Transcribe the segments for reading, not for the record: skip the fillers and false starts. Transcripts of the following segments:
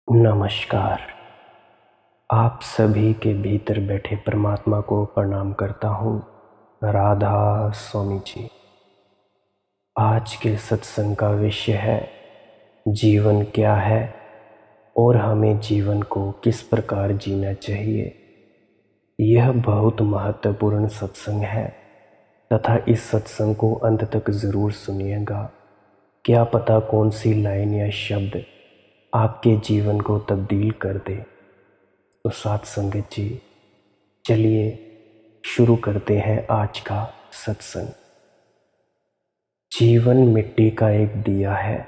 नमस्कार। आप सभी के भीतर बैठे परमात्मा को प्रणाम करता हूँ। राधा स्वामी जी। आज के सत्संग का विषय है जीवन क्या है और हमें जीवन को किस प्रकार जीना चाहिए। यह बहुत महत्वपूर्ण सत्संग है तथा इस सत्संग को अंत तक ज़रूर सुनिएगा। क्या पता कौन सी लाइन या शब्द आपके जीवन को तब्दील कर दे। तो साथ संगत जी, चलिए शुरू करते हैं आज का सत्संग। जीवन मिट्टी का एक दिया है,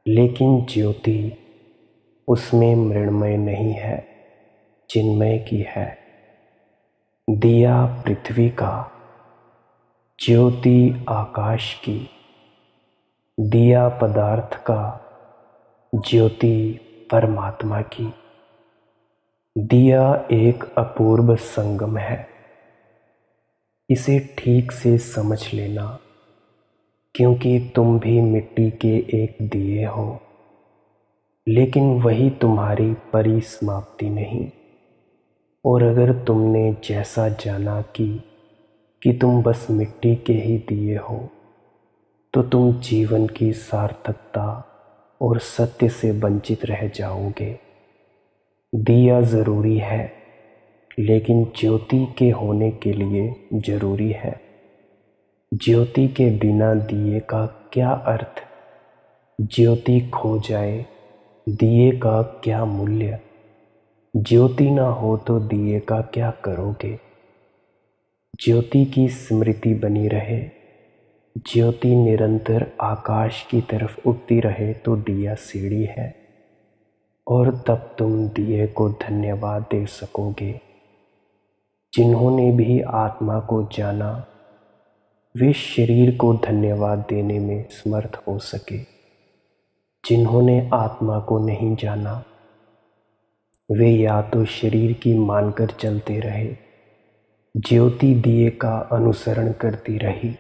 लेकिन ज्योति उसमें मृण्मय नहीं है, चिन्मय की है। दिया पृथ्वी का, ज्योति आकाश की। दिया पदार्थ का, ज्योति परमात्मा की। दिया एक अपूर्व संगम है। इसे ठीक से समझ लेना, क्योंकि तुम भी मिट्टी के एक दिए हो, लेकिन वही तुम्हारी परिसमाप्ति नहीं। और अगर तुमने जैसा जाना कि तुम बस मिट्टी के ही दिए हो, तो तुम जीवन की सार्थकता और सत्य से वंचित रह जाओगे। दिया ज़रूरी है, लेकिन ज्योति के होने के लिए ज़रूरी है। ज्योति के बिना दिए का क्या अर्थ। ज्योति खो जाए, दिए का क्या मूल्य। ज्योति ना हो तो दिए का क्या करोगे। ज्योति की स्मृति बनी रहे, ज्योति निरंतर आकाश की तरफ उठती रहे तो दिया सीढ़ी है, और तब तुम दिए को धन्यवाद दे सकोगे। जिन्होंने भी आत्मा को जाना, वे शरीर को धन्यवाद देने में समर्थ हो सके। जिन्होंने आत्मा को नहीं जाना, वे या तो शरीर की मानकर चलते रहे, ज्योति दिए का अनुसरण करती रही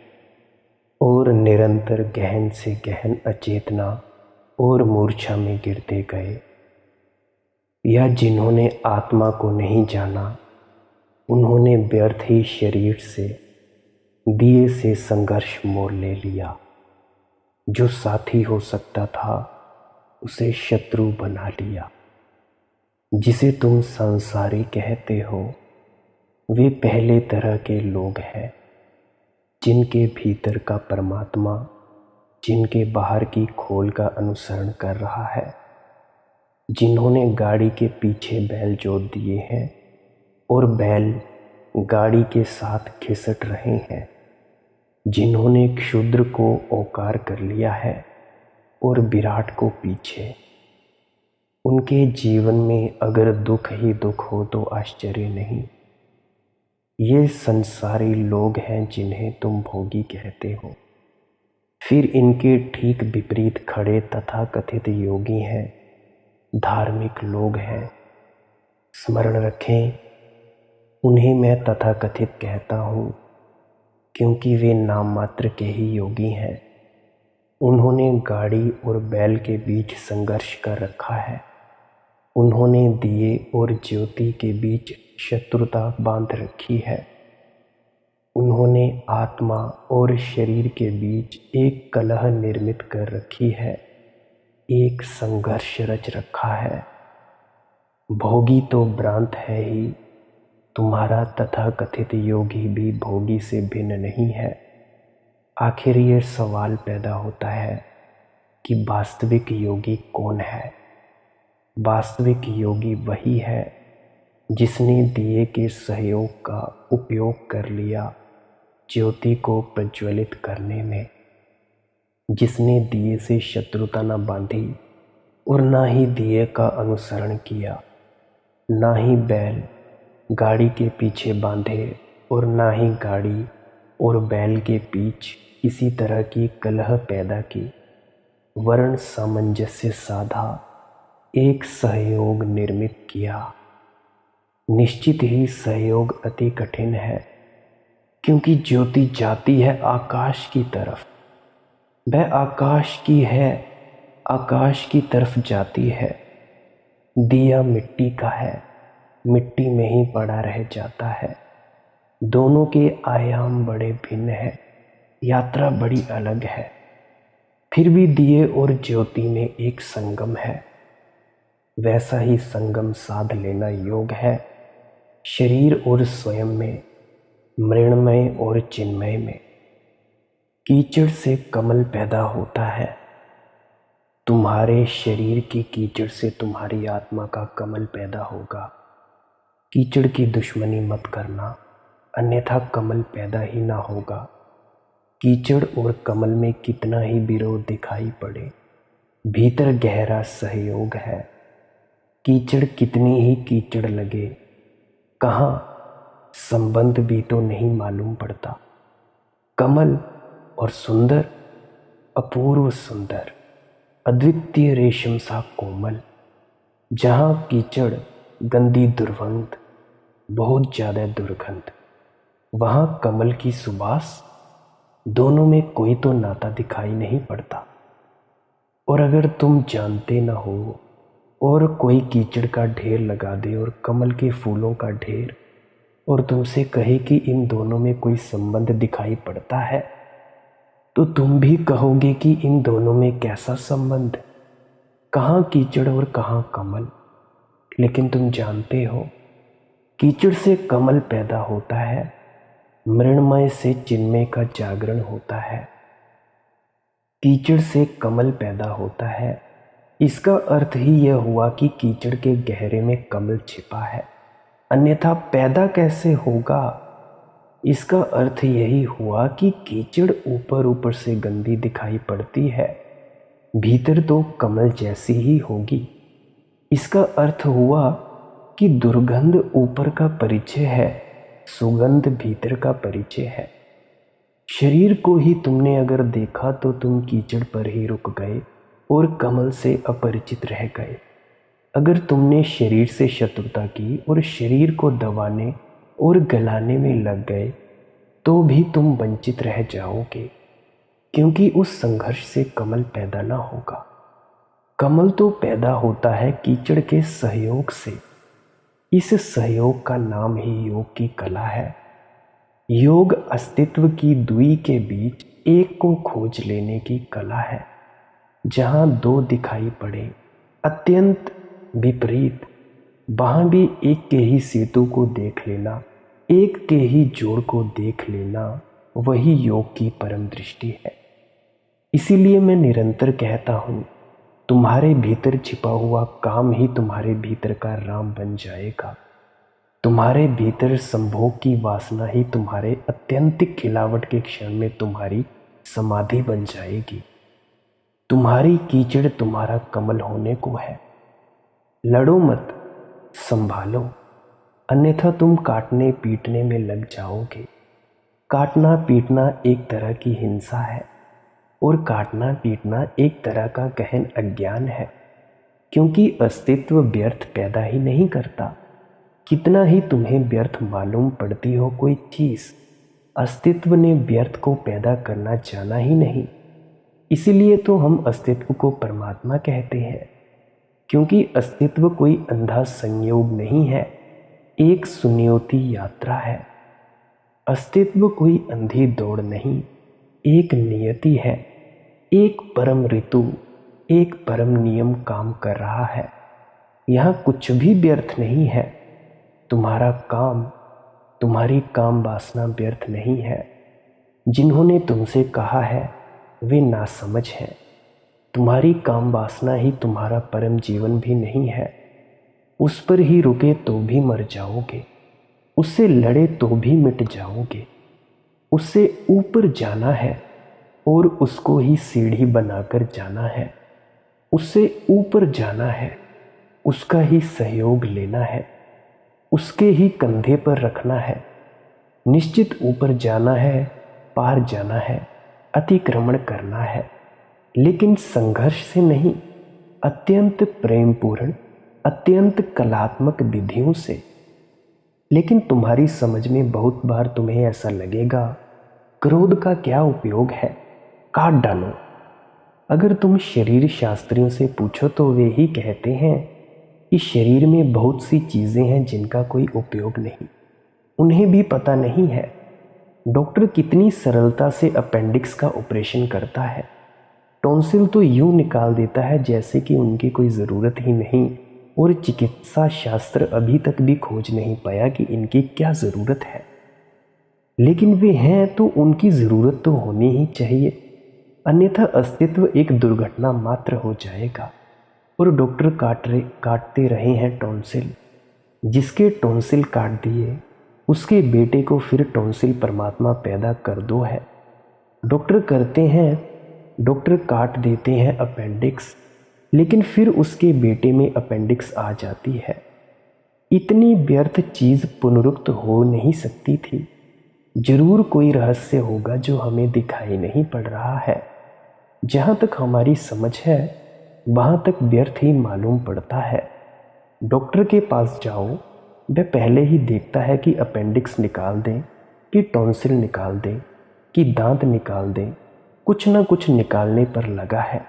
और निरंतर गहन से गहन अचेतना और मूर्छा में गिरते गए। या जिन्होंने आत्मा को नहीं जाना, उन्होंने व्यर्थ ही शरीर से, दिए से संघर्ष मोल ले लिया। जो साथी हो सकता था, उसे शत्रु बना लिया। जिसे तुम संसारी कहते हो, वे पहले तरह के लोग हैं, जिनके भीतर का परमात्मा जिनके बाहर की खोल का अनुसरण कर रहा है। जिन्होंने गाड़ी के पीछे बैल जोत दिए हैं और बैल गाड़ी के साथ खिसट रहे हैं। जिन्होंने क्षुद्र को ओकार कर लिया है और विराट को पीछे। उनके जीवन में अगर दुख ही दुख हो तो आश्चर्य नहीं। ये संसारी लोग हैं जिन्हें तुम भोगी कहते हो। फिर इनके ठीक विपरीत खड़े तथा कथित योगी हैं, धार्मिक लोग हैं। स्मरण रखें, उन्हें मैं तथाकथित कहता हूँ, क्योंकि वे नाम मात्र के ही योगी हैं। उन्होंने गाड़ी और बैल के बीच संघर्ष कर रखा है। उन्होंने दिए और ज्योति के बीच शत्रुता बांध रखी है। उन्होंने आत्मा और शरीर के बीच एक कलह निर्मित कर रखी है, एक संघर्ष रच रखा है। भोगी तो भ्रांत है ही, तुम्हारा तथाकथित योगी भी भोगी से भिन्न नहीं है। आखिर ये सवाल पैदा होता है कि वास्तविक योगी कौन है। वास्तविक योगी वही है जिसने दिए के सहयोग का उपयोग कर लिया ज्योति को प्रज्वलित करने में। जिसने दिए से शत्रुता न बांधी और ना ही दिए का अनुसरण किया, ना ही बैल गाड़ी के पीछे बांधे और ना ही गाड़ी और बैल के बीच किसी तरह की कलह पैदा की, वर्ण सामंजस्य साधा, एक सहयोग निर्मित किया। निश्चित ही सहयोग अति कठिन है, क्योंकि ज्योति जाती है आकाश की तरफ। वह आकाश की है, आकाश की तरफ जाती है। दिया मिट्टी का है, मिट्टी में ही पड़ा रह जाता है। दोनों के आयाम बड़े भिन्न हैं, यात्रा बड़ी अलग है। फिर भी दिए और ज्योति में एक संगम है। वैसा ही संगम साध लेना योग है, शरीर और स्वयं में, मृण्मय और चिन्मय में। कीचड़ से कमल पैदा होता है। तुम्हारे शरीर की कीचड़ से तुम्हारी आत्मा का कमल पैदा होगा। कीचड़ की दुश्मनी मत करना, अन्यथा कमल पैदा ही ना होगा। कीचड़ और कमल में कितना ही विरोध दिखाई पड़े, भीतर गहरा सहयोग है। कीचड़ कितनी ही कीचड़ लगे, कहाँ संबंध भी तो नहीं मालूम पड़ता। कमल और सुंदर, अपूर्व सुंदर, अद्वितीय रेशम सा कोमल। जहाँ कीचड़ गंदी दुर्गंध, बहुत ज़्यादा दुर्गंध, वहाँ कमल की सुबास। दोनों में कोई तो नाता दिखाई नहीं पड़ता। और अगर तुम जानते न हो और कोई कीचड़ का ढेर लगा दे और कमल के फूलों का ढेर, और तुमसे कहे कि इन दोनों में कोई संबंध दिखाई पड़ता है, तो तुम भी कहोगे कि इन दोनों में कैसा संबंध, कहाँ कीचड़ और कहाँ कमल। लेकिन तुम जानते हो, कीचड़ से कमल पैदा होता है, मृण्मय से चिन्मय का जागरण होता है। कीचड़ से कमल पैदा होता है, इसका अर्थ ही यह हुआ कि कीचड़ के गहरे में कमल छिपा है, अन्यथा पैदा कैसे होगा। इसका अर्थ यही हुआ कि कीचड़ ऊपर ऊपर से गंदी दिखाई पड़ती है, भीतर तो कमल जैसी ही होगी। इसका अर्थ हुआ कि दुर्गंध ऊपर का परिचय है, सुगंध भीतर का परिचय है। शरीर को ही तुमने अगर देखा तो तुम कीचड़ पर ही रुक गए और कमल से अपरिचित रह गए। अगर तुमने शरीर से शत्रुता की और शरीर को दबाने और गलाने में लग गए, तो भी तुम वंचित रह जाओगे, क्योंकि उस संघर्ष से कमल पैदा ना होगा। कमल तो पैदा होता है कीचड़ के सहयोग से। इस सहयोग का नाम ही योग की कला है। योग अस्तित्व की दुई के बीच एक को खोज लेने की कला है। जहाँ दो दिखाई पड़े अत्यंत विपरीत, वहाँ भी एक के ही सेतु को देख लेना, एक के ही जोड़ को देख लेना, वही योग की परम दृष्टि है। इसीलिए मैं निरंतर कहता हूँ, तुम्हारे भीतर छिपा हुआ काम ही तुम्हारे भीतर का राम बन जाएगा। तुम्हारे भीतर संभोग की वासना ही तुम्हारे अत्यंतिक खिलावट के क्षण में तुम्हारी समाधि बन जाएगी। तुम्हारी कीचड़ तुम्हारा कमल होने को है। लड़ो मत, संभालो, अन्यथा तुम काटने पीटने में लग जाओगे। काटना पीटना एक तरह की हिंसा है, और काटना पीटना एक तरह का गहन अज्ञान है, क्योंकि अस्तित्व व्यर्थ पैदा ही नहीं करता। कितना ही तुम्हें व्यर्थ मालूम पड़ती हो कोई चीज़, अस्तित्व ने व्यर्थ को पैदा करना जाना ही नहीं। इसीलिए तो हम अस्तित्व को परमात्मा कहते हैं, क्योंकि अस्तित्व कोई अंधा संयोग नहीं है, एक सुनियोती यात्रा है। अस्तित्व कोई अंधी दौड़ नहीं, एक नियति है, एक परम ऋतु, एक परम नियम काम कर रहा है। यहाँ कुछ भी व्यर्थ नहीं है। तुम्हारा काम, तुम्हारी काम वासना व्यर्थ नहीं है। जिन्होंने तुमसे कहा है वे नासमझ हैं। तुम्हारी काम वासना ही तुम्हारा परम जीवन भी नहीं है। उस पर ही रुके तो भी मर जाओगे, उससे लड़े तो भी मिट जाओगे। उससे ऊपर जाना है और उसको ही सीढ़ी बनाकर जाना है। उससे ऊपर जाना है, उसका ही सहयोग लेना है, उसके ही कंधे पर रखना है। निश्चित ऊपर जाना है, पार जाना है, अतिक्रमण करना है, लेकिन संघर्ष से नहीं, अत्यंत प्रेमपूर्ण, अत्यंत कलात्मक विधियों से। लेकिन तुम्हारी समझ में बहुत बार तुम्हें ऐसा लगेगा, क्रोध का क्या उपयोग है, काट डालो। अगर तुम शरीर शास्त्रियों से पूछो तो वे ही कहते हैं कि शरीर में बहुत सी चीज़ें हैं जिनका कोई उपयोग नहीं, उन्हें भी पता नहीं है। डॉक्टर कितनी सरलता से अपेंडिक्स का ऑपरेशन करता है, टॉन्सिल तो यूं निकाल देता है जैसे कि उनकी कोई ज़रूरत ही नहीं, और चिकित्सा शास्त्र अभी तक भी खोज नहीं पाया कि इनकी क्या ज़रूरत है। लेकिन वे हैं तो उनकी ज़रूरत तो होनी ही चाहिए, अन्यथा अस्तित्व एक दुर्घटना मात्र हो जाएगा। और डॉक्टर काटते रहे हैं टॉन्सिल। जिसके टॉन्सिल काट दिए उसके बेटे को फिर टॉन्सिल परमात्मा पैदा कर दो है। डॉक्टर काट देते हैं अपेंडिक्स, लेकिन फिर उसके बेटे में अपेंडिक्स आ जाती है। इतनी व्यर्थ चीज़ पुनरुक्त हो नहीं सकती थी। जरूर कोई रहस्य होगा जो हमें दिखाई नहीं पड़ रहा है। जहाँ तक हमारी समझ है वहाँ तक व्यर्थ ही मालूम पड़ता है। डॉक्टर के पास जाओ, वह पहले ही देखता है कि अपेंडिक्स निकाल दें, कि टॉन्सिल निकाल दें, कि दांत निकाल दें, कुछ न कुछ निकालने पर लगा है।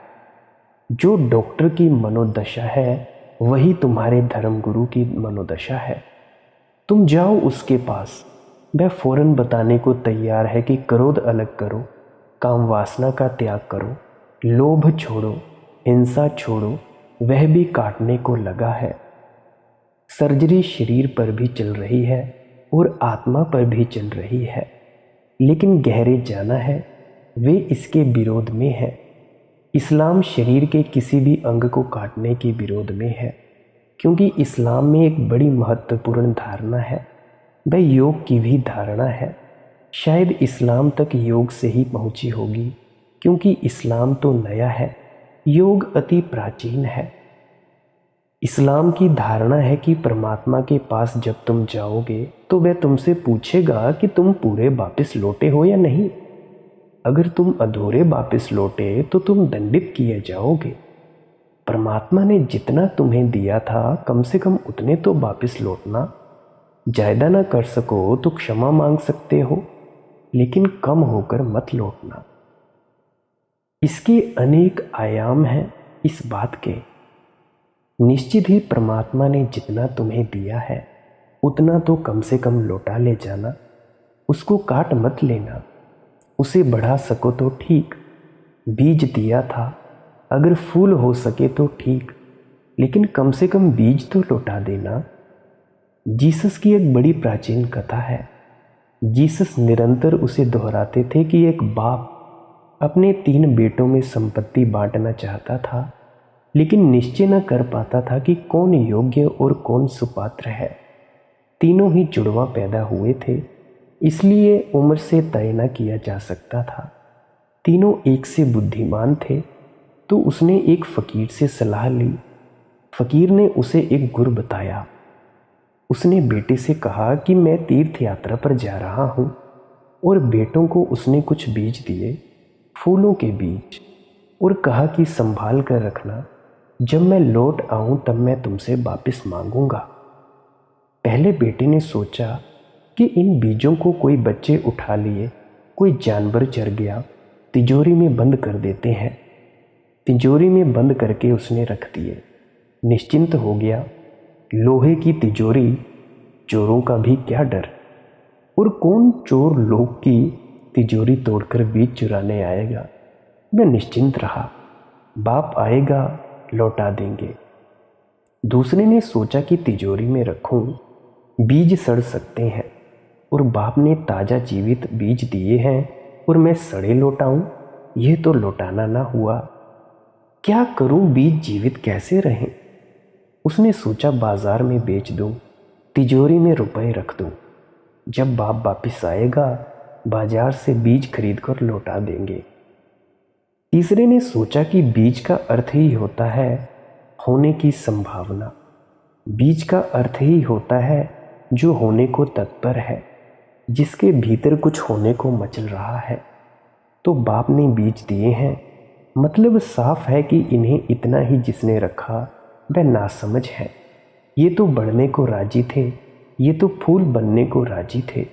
जो डॉक्टर की मनोदशा है वही तुम्हारे धर्मगुरु की मनोदशा है। तुम जाओ उसके पास, वह फौरन बताने को तैयार है कि क्रोध अलग करो, काम वासना का त्याग करो, लोभ छोड़ो, हिंसा छोड़ो। वह भी काटने को लगा है। सर्जरी शरीर पर भी चल रही है और आत्मा पर भी चल रही है, लेकिन गहरे जाना है वे इसके विरोध में है। इस्लाम शरीर के किसी भी अंग को काटने के विरोध में है, क्योंकि इस्लाम में एक बड़ी महत्वपूर्ण धारणा है, वह योग की भी धारणा है। शायद इस्लाम तक योग से ही पहुंची होगी, क्योंकि इस्लाम तो नया है, योग अति प्राचीन है। इस्लाम की धारणा है कि परमात्मा के पास जब तुम जाओगे तो वह तुमसे पूछेगा कि तुम पूरे वापस लौटे हो या नहीं। अगर तुम अधूरे वापस लौटे तो तुम दंडित किए जाओगे। परमात्मा ने जितना तुम्हें दिया था कम से कम उतने तो वापस लौटना। ज़्यादा ना कर सको तो क्षमा मांग सकते हो, लेकिन कम होकर मत लौटना। इसके अनेक आयाम हैं इस बात के। निश्चित ही परमात्मा ने जितना तुम्हें दिया है उतना तो कम से कम लौटा ले जाना। उसको काट मत लेना। उसे बढ़ा सको तो ठीक, बीज दिया था, अगर फूल हो सके तो ठीक, लेकिन कम से कम बीज तो लौटा देना। जीसस की एक बड़ी प्राचीन कथा है। जीसस निरंतर उसे दोहराते थे कि एक बाप अपने 3 बेटों में संपत्ति बांटना चाहता था, लेकिन निश्चय न कर पाता था कि कौन योग्य और कौन सुपात्र है। तीनों ही जुड़वा पैदा हुए थे, इसलिए उम्र से तय न किया जा सकता था। तीनों एक से बुद्धिमान थे, तो उसने एक फकीर से सलाह ली। फकीर ने उसे एक गुर बताया। उसने बेटे से कहा कि मैं तीर्थ यात्रा पर जा रहा हूँ, और बेटों को उसने कुछ बीज दिए, फूलों के बीज, और कहा कि संभाल कर रखना, जब मैं लौट आऊं तब मैं तुमसे वापस मांगूंगा। पहले बेटे ने सोचा कि इन बीजों को कोई बच्चे उठा लिए, कोई जानवर चर गया, तिजोरी में बंद कर देते हैं। तिजोरी में बंद करके उसने रख दिए, निश्चिंत हो गया। लोहे की तिजोरी, चोरों का भी क्या डर, और कौन चोर लोग की तिजोरी तोड़कर बीज चुराने आएगा। मैं निश्चिंत रहा, बाप आएगा लौटा देंगे। दूसरे ने सोचा कि तिजोरी में रखूं, बीज सड़ सकते हैं, और बाप ने ताज़ा जीवित बीज दिए हैं और मैं सड़े लौटाऊं, यह तो लौटाना ना हुआ। क्या करूं, बीज जीवित कैसे रहें। उसने सोचा बाजार में बेच दूं, तिजोरी में रुपए रख दूं, जब बाप वापिस आएगा बाजार से बीज खरीद कर लौटा देंगे। तीसरे ने सोचा कि बीज का अर्थ ही होता है होने की संभावना। बीज का अर्थ ही होता है जो होने को तत्पर है, जिसके भीतर कुछ होने को मचल रहा है। तो बाप ने बीज दिए हैं, मतलब साफ है कि इन्हें इतना ही जिसने रखा वह नासमझ है। ये तो बढ़ने को राजी थे, ये तो फूल बनने को राजी थे,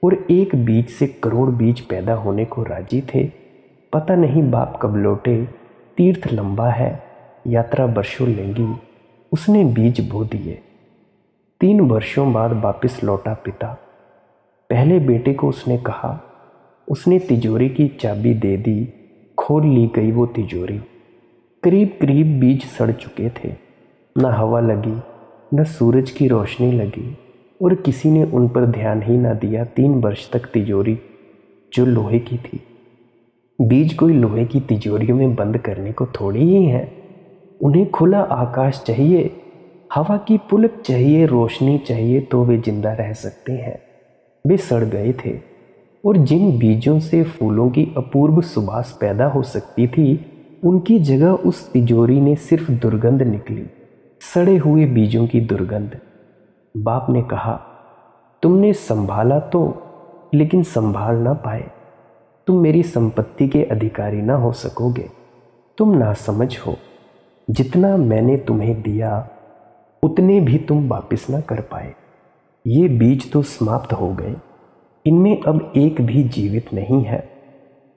और एक बीज से करोड़ बीज पैदा होने को राजी थे। पता नहीं बाप कब लौटे, तीर्थ लंबा है, यात्रा वर्षों लेंगी। उसने बीज बो दिए। 3 वर्षों बाद वापस लौटा पिता। पहले बेटे को उसने कहा। उसने तिजोरी की चाबी दे दी। खोल ली गई वो तिजोरी। करीब करीब बीज सड़ चुके थे। न हवा लगी, न सूरज की रोशनी लगी, और किसी ने उन पर ध्यान ही ना दिया। 3 वर्ष तक तिजोरी जो लोहे की थी। बीज कोई लोहे की तिजोरियों में बंद करने को थोड़ी ही है। उन्हें खुला आकाश चाहिए, हवा की पुलक चाहिए, रोशनी चाहिए, तो वे जिंदा रह सकते हैं। वे सड़ गए थे, और जिन बीजों से फूलों की अपूर्व सुवास पैदा हो सकती थी, उनकी जगह उस तिजोरी ने सिर्फ दुर्गंध निकली, सड़े हुए बीजों की दुर्गंध। बाप ने कहा, तुमने संभाला तो, लेकिन संभाल ना पाए। तुम मेरी संपत्ति के अधिकारी ना हो सकोगे। तुम नासमझ हो। जितना मैंने तुम्हें दिया उतने भी तुम वापस ना कर पाए। ये बीज तो समाप्त हो गए। इनमें अब एक भी जीवित नहीं है।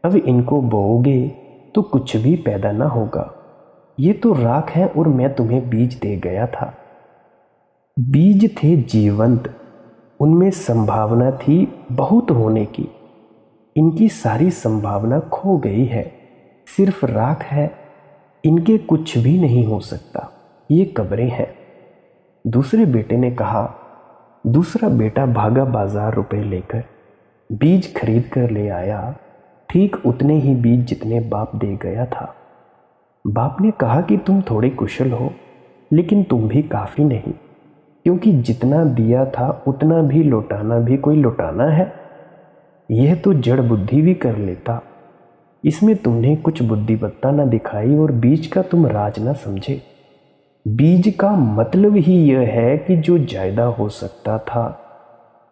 अब इनको बोओगे तो कुछ भी पैदा ना होगा। ये तो राख है, और मैं तुम्हें बीज दे गया था। बीज थे जीवंत, उनमें संभावना थी बहुत होने की। इनकी सारी संभावना खो गई है। सिर्फ राख है, इनके कुछ भी नहीं हो सकता। ये कब्रें हैं। दूसरे बेटे ने कहा। दूसरा बेटा भागा बाजार रुपए लेकर, बीज खरीद कर ले आया। ठीक उतने ही बीज जितने बाप दे गया था। बाप ने कहा कि तुम थोड़े कुशल हो, लेकिन तुम भी काफ़ी नहीं, क्योंकि जितना दिया था उतना भी लौटाना भी कोई लौटाना है। यह तो जड़ बुद्धि भी कर लेता। इसमें तुमने कुछ बुद्धिमत्ता न दिखाई, और बीज का तुम राज न समझे। बीज का मतलब ही यह है कि जो जायदा हो सकता था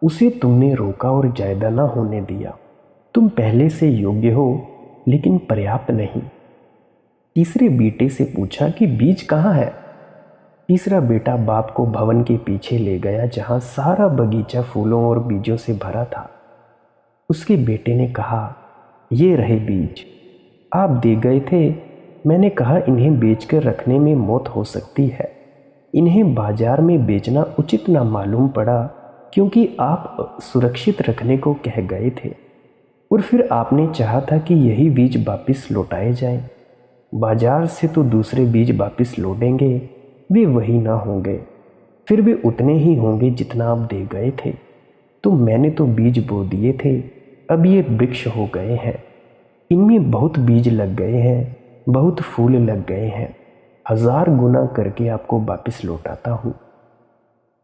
उसे तुमने रोका और जायदा ना होने दिया। तुम पहले से योग्य हो, लेकिन पर्याप्त नहीं। तीसरे बेटे से पूछा कि बीज कहाँ है। तीसरा बेटा बाप को भवन के पीछे ले गया, जहां सारा बगीचा फूलों और बीजों से भरा था। उसके बेटे ने कहा, ये रहे बीज, आप दे गए थे। मैंने कहा इन्हें बेचकर रखने में मौत हो सकती है। इन्हें बाजार में बेचना उचित ना मालूम पड़ा, क्योंकि आप सुरक्षित रखने को कह गए थे, और फिर आपने चाहा था कि यही बीज वापस लौटाए जाएं। बाजार से तो दूसरे बीज वापस लौटेंगे, वे वही ना होंगे। फिर वे उतने ही होंगे जितना आप दे गए थे। तो मैंने तो बीज बो दिए थे, अब ये वृक्ष हो गए हैं। इनमें बहुत बीज लग गए हैं, बहुत फूल लग गए हैं। 1000 गुना करके आपको वापस लौटाता हूँ।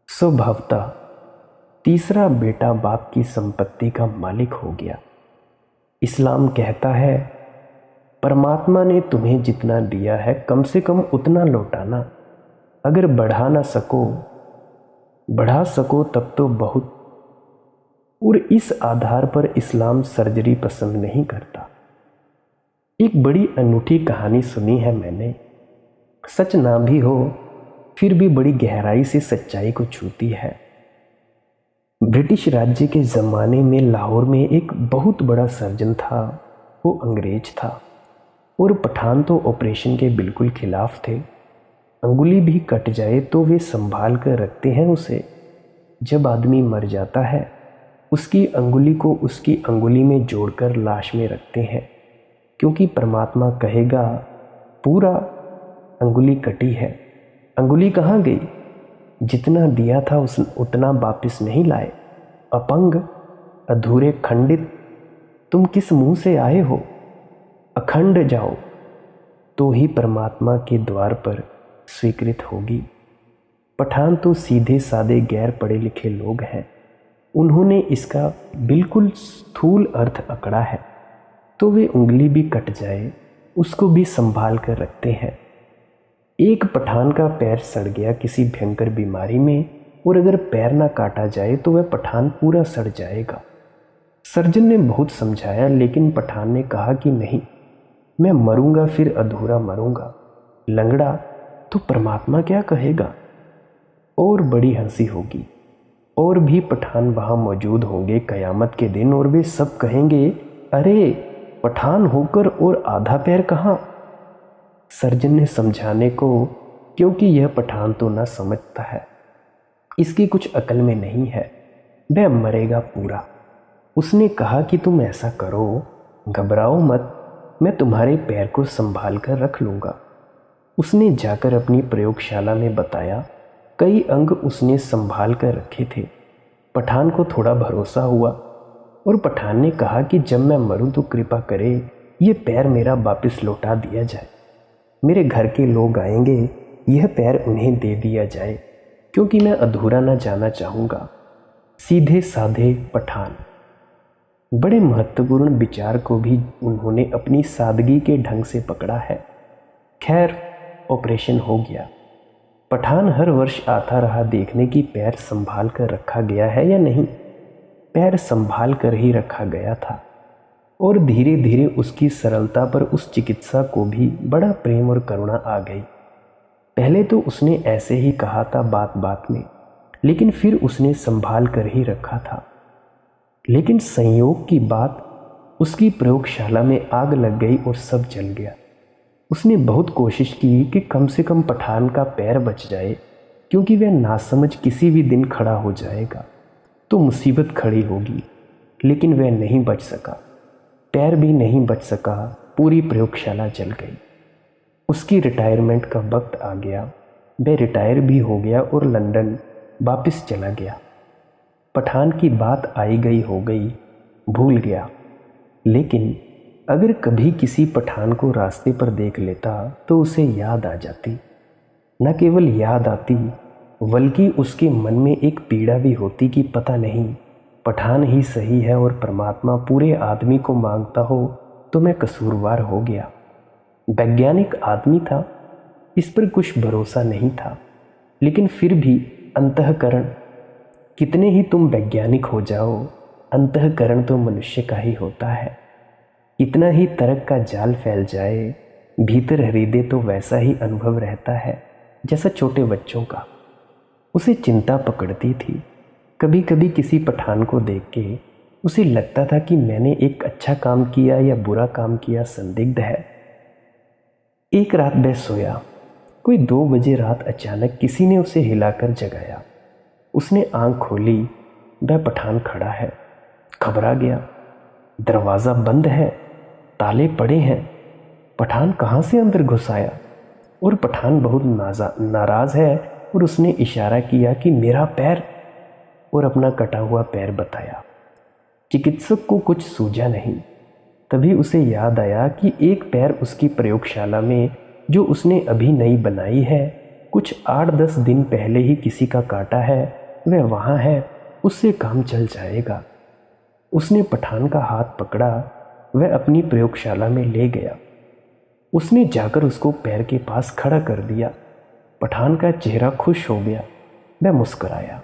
स्वभावतः तीसरा बेटा बाप की संपत्ति का मालिक हो गया। इस्लाम कहता है, परमात्मा ने तुम्हें जितना दिया है कम से कम उतना लौटाना। अगर बढ़ा सको तब तो बहुत। और इस आधार पर इस्लाम सर्जरी पसंद नहीं करता। एक बड़ी अनूठी कहानी सुनी है मैंने, सच ना भी हो फिर भी बड़ी गहराई से सच्चाई को छूती है। ब्रिटिश राज्य के ज़माने में लाहौर में एक बहुत बड़ा सर्जन था। वो अंग्रेज था, और पठान तो ऑपरेशन के बिल्कुल खिलाफ थे। अंगुली भी कट जाए तो वे संभाल कर रखते हैं उसे। जब आदमी मर जाता है, उसकी अंगुली को उसकी अंगुली में जोड़कर लाश में रखते हैं, क्योंकि परमात्मा कहेगा, पूरा अंगुली कटी है, अंगुली कहाँ गई? जितना दिया था उतना वापस नहीं लाए। अपंग, अधूरे, खंडित, तुम किस मुंह से आए हो? अखंड जाओ, तो ही परमात्मा के द्वार पर स्वीकृत होगी। पठान तो सीधे सादे गैर पढ़े लिखे लोग हैं। उन्होंने इसका बिल्कुल स्थूल अर्थ अकड़ा है, तो वे उंगली भी कट जाए उसको भी संभाल कर रखते हैं। एक पठान का पैर सड़ गया किसी भयंकर बीमारी में, और अगर पैर ना काटा जाए तो वह पठान पूरा सड़ जाएगा। सर्जन ने बहुत समझाया, लेकिन पठान ने कहा कि नहीं, मैं मरूंगा फिर अधूरा मरूंगा। लंगड़ा तो परमात्मा क्या कहेगा? और बड़ी हंसी होगी। और भी पठान वहां मौजूद होंगे कयामत के दिन, और वे सब कहेंगे, अरे पठान होकर और आधा पैर कहाँ? सर्जन ने समझाने को क्योंकि यह पठान तो ना समझता है, इसकी कुछ अकल में नहीं है, वह मरेगा पूरा। उसने कहा कि तुम ऐसा करो, घबराओ मत, मैं तुम्हारे पैर को संभाल कर रख लूँगा। उसने जाकर अपनी प्रयोगशाला में बताया, कई अंग उसने संभाल कर रखे थे। पठान को थोड़ा भरोसा हुआ और पठान ने कहा कि जब मैं मरूं तो कृपा करे ये पैर मेरा वापस लौटा दिया जाए। मेरे घर के लोग आएंगे, यह पैर उन्हें दे दिया जाए, क्योंकि मैं अधूरा न जाना चाहूँगा। सीधे साधे पठान। बड़े महत्वपूर्ण विचार को भी उन्होंने अपनी सादगी के ढंग से पकड़ा है। खैर, ऑपरेशन हो गया। पठान हर वर्ष आता रहा देखने की पैर संभाल कर रखा गया है या नहीं। पैर संभाल कर ही रखा गया था और धीरे धीरे उसकी सरलता पर उस चिकित्सक को भी बड़ा प्रेम और करुणा आ गई। पहले तो उसने ऐसे ही कहा था बात बात में, लेकिन फिर उसने संभाल कर ही रखा था। लेकिन संयोग की बात, उसकी प्रयोगशाला में आग लग गई और सब जल गया। उसने बहुत कोशिश की कि कम से कम पठान का पैर बच जाए, क्योंकि वह नासमझ किसी भी दिन खड़ा हो जाएगा तो मुसीबत खड़ी होगी। लेकिन वह नहीं बच सका, पैर भी नहीं बच सका, पूरी प्रयोगशाला जल गई। उसकी रिटायरमेंट का वक्त आ गया। वह रिटायर भी हो गया और लंदन वापस चला गया। पठान की बात आई गई हो गई, भूल गया। लेकिन अगर कभी किसी पठान को रास्ते पर देख लेता तो उसे याद आ जाती। न केवल याद आती, बल्कि उसके मन में एक पीड़ा भी होती कि पता नहीं पठान ही सही है और परमात्मा पूरे आदमी को मांगता हो तो मैं कसूरवार हो गया। वैज्ञानिक आदमी था, इस पर कुछ भरोसा नहीं था, लेकिन फिर भी अंतःकरण, कितने ही तुम वैज्ञानिक हो जाओ, अंतःकरण तो मनुष्य का ही होता है। इतना ही तर्क का जाल फैल जाए, भीतर हृदय तो वैसा ही अनुभव रहता है जैसा छोटे बच्चों का। उसे चिंता पकड़ती थी। कभी कभी किसी पठान को देख के उसे लगता था कि मैंने एक अच्छा काम किया या बुरा काम किया, संदिग्ध है। एक रात वह सोया। कोई 2 बजे रात अचानक किसी ने उसे हिलाकर जगाया। उसने आंख खोली, वह पठान खड़ा है। घबरा गया। दरवाज़ा बंद है, ताले पड़े हैं। पठान कहाँ से अंदर घुस आया? और पठान बहुत नाराज़ है और उसने इशारा किया कि मेरा पैर, और अपना कटा हुआ पैर बताया। चिकित्सक को कुछ सूझा नहीं। तभी उसे याद आया कि एक पैर उसकी प्रयोगशाला में, जो उसने अभी नई बनाई है, कुछ 8-10 दिन पहले ही किसी का काटा है, वह वहाँ है, उससे काम चल जाएगा। उसने पठान का हाथ पकड़ा, वह अपनी प्रयोगशाला में ले गया। उसने जाकर उसको पैर के पास खड़ा कर दिया। पठान का चेहरा खुश हो गया। वह मुस्कुराया,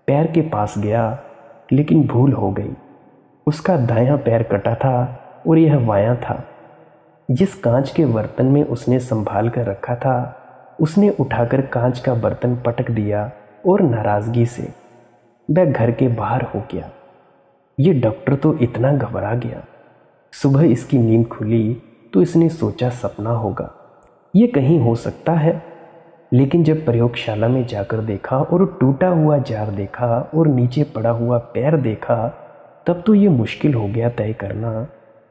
पैर के पास गया, लेकिन भूल हो गई। उसका दायां पैर कटा था और यह बायां था। जिस कांच के बर्तन में उसने संभाल कर रखा था, उसने उठाकर कांच का बर्तन पटक दिया और नाराज़गी से वह घर के बाहर हो गया। ये डॉक्टर तो इतना घबरा गया। सुबह इसकी नींद खुली तो इसने सोचा सपना होगा, ये कहीं हो सकता है। लेकिन जब प्रयोगशाला में जाकर देखा और टूटा हुआ जार देखा और नीचे पड़ा हुआ पैर देखा, तब तो ये मुश्किल हो गया तय करना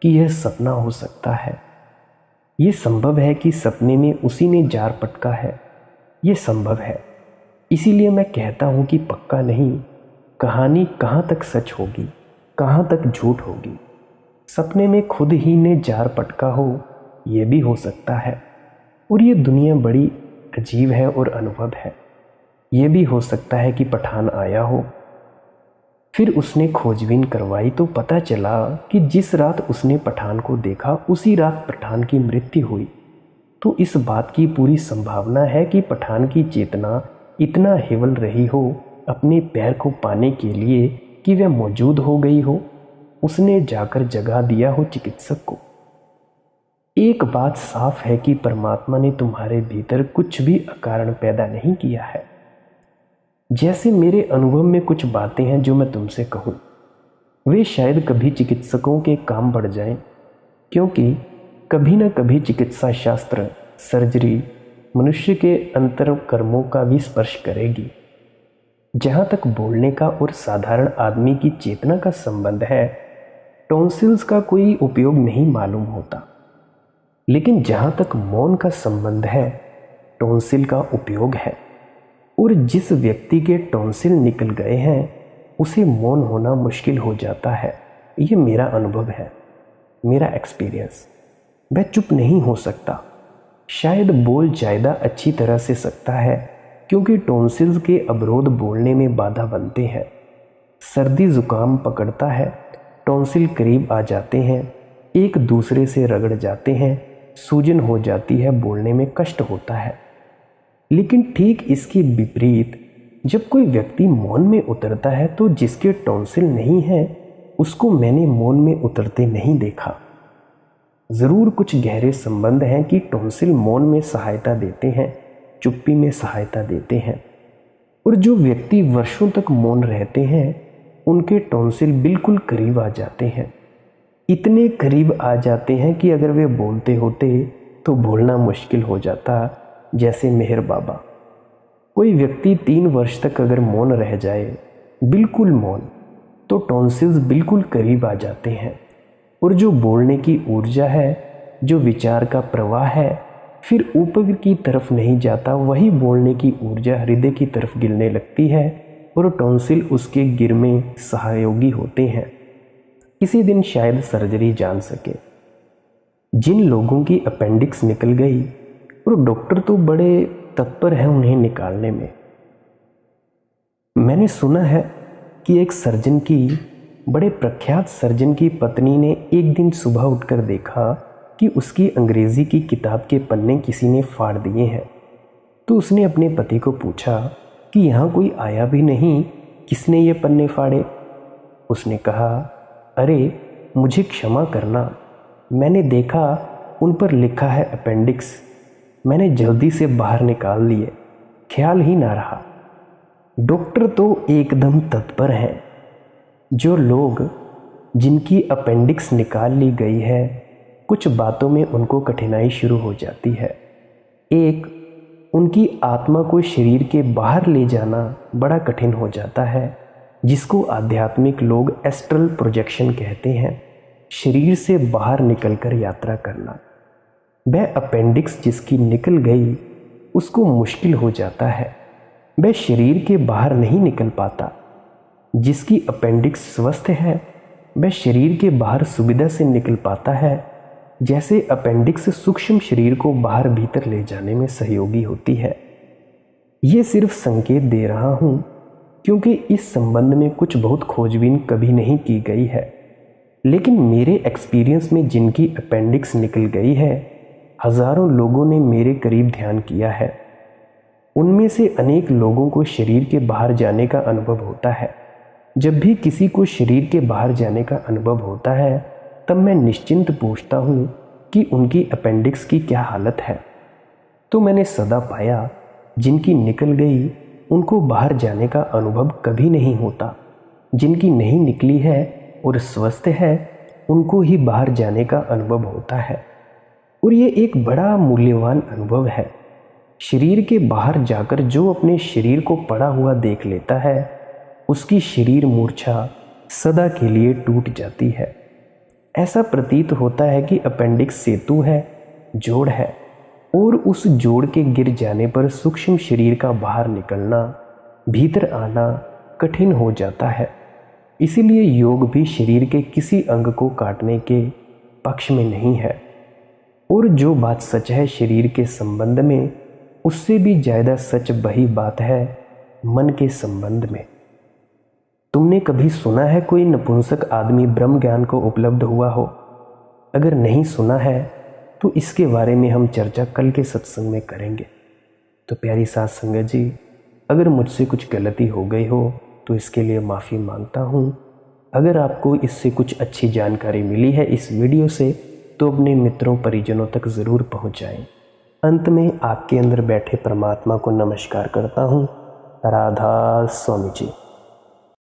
कि यह सपना हो सकता है। ये संभव है कि सपने में उसी ने जार पटका है। ये संभव है। इसीलिए मैं कहता हूँ कि पक्का नहीं, कहानी कहाँ तक सच होगी, कहाँ तक झूठ होगी। सपने में खुद ही ने जार पटका हो, ये भी हो सकता है। और ये दुनिया बड़ी अजीब है और अनुभव है। ये भी हो सकता है कि पठान आया हो। फिर उसने खोजबीन करवाई तो पता चला कि जिस रात उसने पठान को देखा, उसी रात पठान की मृत्यु हुई। तो इस बात की पूरी संभावना है कि पठान की चेतना इतना हिवल रही हो अपने पैर को पाने के लिए कि वह मौजूद हो गई हो। उसने जाकर जगा दिया हो चिकित्सक को। एक बात साफ है कि परमात्मा ने तुम्हारे भीतर कुछ भी अकारण पैदा नहीं किया है। जैसे मेरे अनुभव में कुछ बातें हैं जो मैं तुमसे कहूँ, वे शायद कभी चिकित्सकों के काम बढ़ जाएं, क्योंकि कभी न कभी चिकित्सा शास्त्र, सर्जरी मनुष्य के अंतर कर्मों का भी स्पर्श करेगी। जहाँ तक बोलने का और साधारण आदमी की चेतना का संबंध है, टॉन्सिल्स का कोई उपयोग नहीं मालूम होता, लेकिन जहाँ तक मौन का संबंध है, टॉन्सिल का उपयोग है। और जिस व्यक्ति के टॉन्सिल निकल गए हैं उसे मौन होना मुश्किल हो जाता है। ये मेरा अनुभव है, मेरा एक्सपीरियंस। वह चुप नहीं हो सकता, शायद बोल ज़्यादा अच्छी तरह से सकता है, क्योंकि टॉन्सिल्स के अवरोध बोलने में बाधा बनते हैं। सर्दी जुकाम पकड़ता है, टॉन्सिल करीब आ जाते हैं, एक दूसरे से रगड़ जाते हैं, सूजन हो जाती है, बोलने में कष्ट होता है। लेकिन ठीक इसके विपरीत जब कोई व्यक्ति मौन में उतरता है तो जिसके टॉन्सिल नहीं है उसको मैंने मौन में उतरते नहीं देखा। ज़रूर कुछ गहरे संबंध हैं कि टॉन्सिल मौन में सहायता देते हैं, चुप्पी में सहायता देते हैं। और जो व्यक्ति वर्षों तक मौन रहते हैं उनके टॉन्सिल बिल्कुल करीब आ जाते हैं, इतने करीब आ जाते हैं कि अगर वे बोलते होते तो बोलना मुश्किल हो जाता, जैसे मेहर बाबा। कोई व्यक्ति 3 वर्ष तक अगर मौन रह जाए, बिल्कुल मौन, तो टॉन्सिल्स बिल्कुल करीब आ जाते हैं। और जो बोलने की ऊर्जा है, जो विचार का प्रवाह है, फिर ऊपर की तरफ नहीं जाता, वही बोलने की ऊर्जा हृदय की तरफ गिरने लगती है और टॉन्सिल उसके गिर में सहयोगी होते हैं। किसी दिन शायद सर्जरी जान सके। जिन लोगों की अपेंडिक्स निकल गई और डॉक्टर तो बड़े तत्पर हैं उन्हें निकालने में। मैंने सुना है कि एक सर्जन की, बड़े प्रख्यात सर्जन की पत्नी ने एक दिन सुबह उठकर देखा कि उसकी अंग्रेजी की किताब के पन्ने किसी ने फाड़ दिए हैं। तो उसने अपने पति को पूछा कि यहाँ कोई आया भी नहीं, किसने ये पन्ने फाड़े? उसने कहा, अरे मुझे क्षमा करना, मैंने देखा उन पर लिखा है अपेंडिक्स, मैंने जल्दी से बाहर निकाल लिए, ख्याल ही ना रहा। डॉक्टर तो एकदम तत्पर हैं। जो लोग जिनकी अपेंडिक्स निकाल ली गई है, कुछ बातों में उनको कठिनाई शुरू हो जाती है। एक, उनकी आत्मा को शरीर के बाहर ले जाना बड़ा कठिन हो जाता है, जिसको आध्यात्मिक लोग एस्ट्रल प्रोजेक्शन कहते हैं, शरीर से बाहर निकलकर यात्रा करना। वह अपेंडिक्स जिसकी निकल गई उसको मुश्किल हो जाता है, वह शरीर के बाहर नहीं निकल पाता। जिसकी अपेंडिक्स स्वस्थ है वह शरीर के बाहर सुविधा से निकल पाता है, जैसे अपेंडिक्स सूक्ष्म शरीर को बाहर भीतर ले जाने में सहयोगी होती है। ये सिर्फ संकेत दे रहा हूँ क्योंकि इस संबंध में कुछ बहुत खोजबीन कभी नहीं की गई है, लेकिन मेरे एक्सपीरियंस में जिनकी अपेंडिक्स निकल गई है, हजारों लोगों ने मेरे करीब ध्यान किया है। उनमें से अनेक लोगों को शरीर के बाहर जाने का अनुभव होता है। जब भी किसी को शरीर के बाहर जाने का अनुभव होता है तब मैं निश्चिंत पूछता हूँ कि उनकी अपेंडिक्स की क्या हालत है। तो मैंने सदा पाया जिनकी निकल गई उनको बाहर जाने का अनुभव कभी नहीं होता, जिनकी नहीं निकली है और स्वस्थ है उनको ही बाहर जाने का अनुभव होता है। और ये एक बड़ा मूल्यवान अनुभव है। शरीर के बाहर जाकर जो अपने शरीर को पड़ा हुआ देख लेता है उसकी शरीर मूर्छा सदा के लिए टूट जाती है। ऐसा प्रतीत होता है कि अपेंडिक्स सेतु है, जोड़ है, और उस जोड़ के गिर जाने पर सूक्ष्म शरीर का बाहर निकलना, भीतर आना कठिन हो जाता है। इसीलिए योग भी शरीर के किसी अंग को काटने के पक्ष में नहीं है। और जो बात सच है शरीर के संबंध में, उससे भी ज़्यादा सच वही बात है मन के संबंध में। तुमने कभी सुना है कोई नपुंसक आदमी ब्रह्म ज्ञान को उपलब्ध हुआ हो? अगर नहीं सुना है तो इसके बारे में हम चर्चा कल के सत्संग में करेंगे। तो प्यारी साथ संगत जी, अगर मुझसे कुछ गलती हो गई हो तो इसके लिए माफ़ी मांगता हूँ। अगर आपको इससे कुछ अच्छी जानकारी मिली है इस वीडियो से तो अपने मित्रों परिजनों तक ज़रूर पहुँचाएं। अंत में आपके अंदर बैठे परमात्मा को नमस्कार करता हूँ। राधा स्वामी जी।